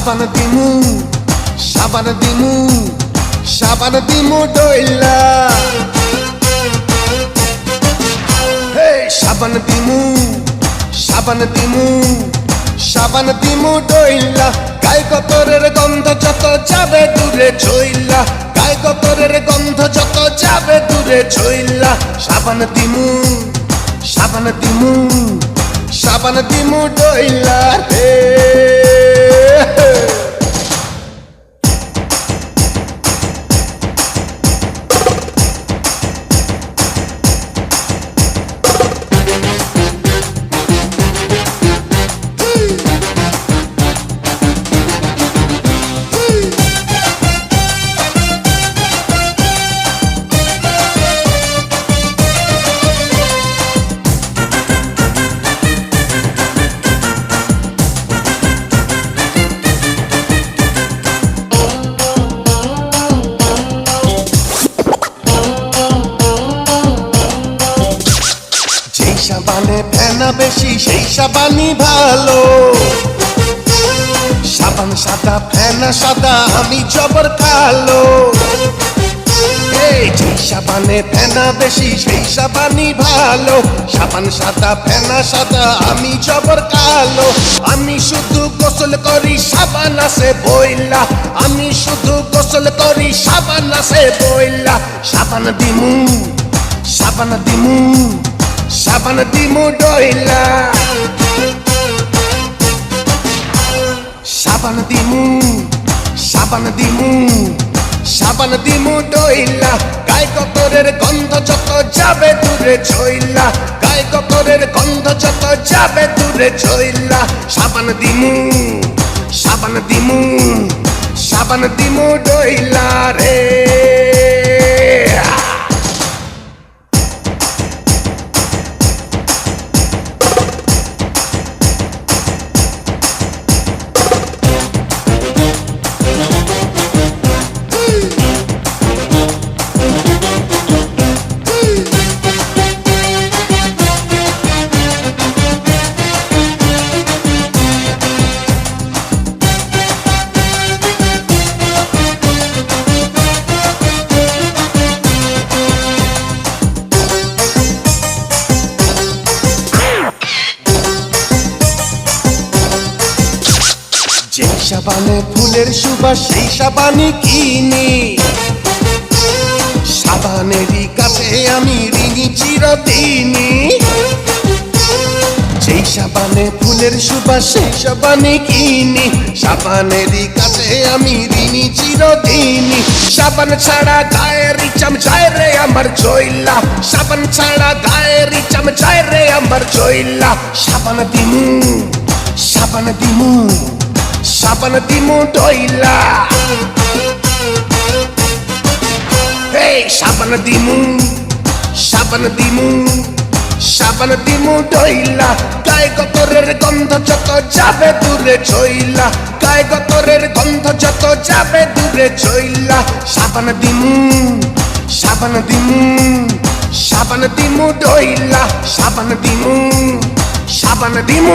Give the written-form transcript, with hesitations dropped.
সাবান দিমু সাবান দিমু সাবান দিমু ডইলা হে সাবান দিমু সাবান দিমু সাবান দিমু ডইলা গায়ে কতরের গন্ধ যত যাবে দূরে ছইলা গায়ে কতরের গন্ধ যত যাবে দূরে ছইলা সাবান দিমু সাবান দিমু সাবান দিমু ডইলা রে সাবানে ফেনা বেশি সেই সাবানই ভালো সাবান সাদা ফেনা সাদা আমি জবর কালো যে সাবানে ফেনা বেশি সেই সাবানই ভালো সাবান সাদা ফেনা সাদা আমি জবর কালো আমি শুধু গোসল করি সাবান আছে বইলা আমি শুধু গোসল করি সাবান আছে বইলা সাবান দিমু সাবান দিমু সাবান দিমু ডইলা সাবান দিমু সাবান দিমু সাবান দিমু ডইলা গায়ে কতরের গন্ধ যত যাবে দূরে ছইলা গায়ে কতরের গন্ধ যত যাবে দূরে ছইলা সাবান দিমু সাবান দিমু সাবান দিমু ডইলা রে যে সাবানে ফুলের সুবাস সেই সাবানই কিনি সাবানেরই কাছে আমি ঋণী চিরদিনই যেই সাবানে ফুলের সুবাস সেই সাবানই কিনি সাবানেরই কাছে আমি ঋণী চিরদিনই সাবান ছাড়া গায়ের চাম যায় রে আমার চইলা সাবান ছাড়া গায়ের চাম যায় রে আমার চইলা সাবান দিমু সাবান দিমু সাবান দিমু ডইলা হে সাবান দিমু সাবান দিমু সাবান দিমু ডইলা গায়ে কতরের গন্ধ যত যাবে দূরে ছইলা গায়ে কতরের গন্ধ যত যাবে দূরে ছইলা সাবান দিমু সাবান দিমু সাবান দিমু ডইলা সাবান দিমু সাবান দিমু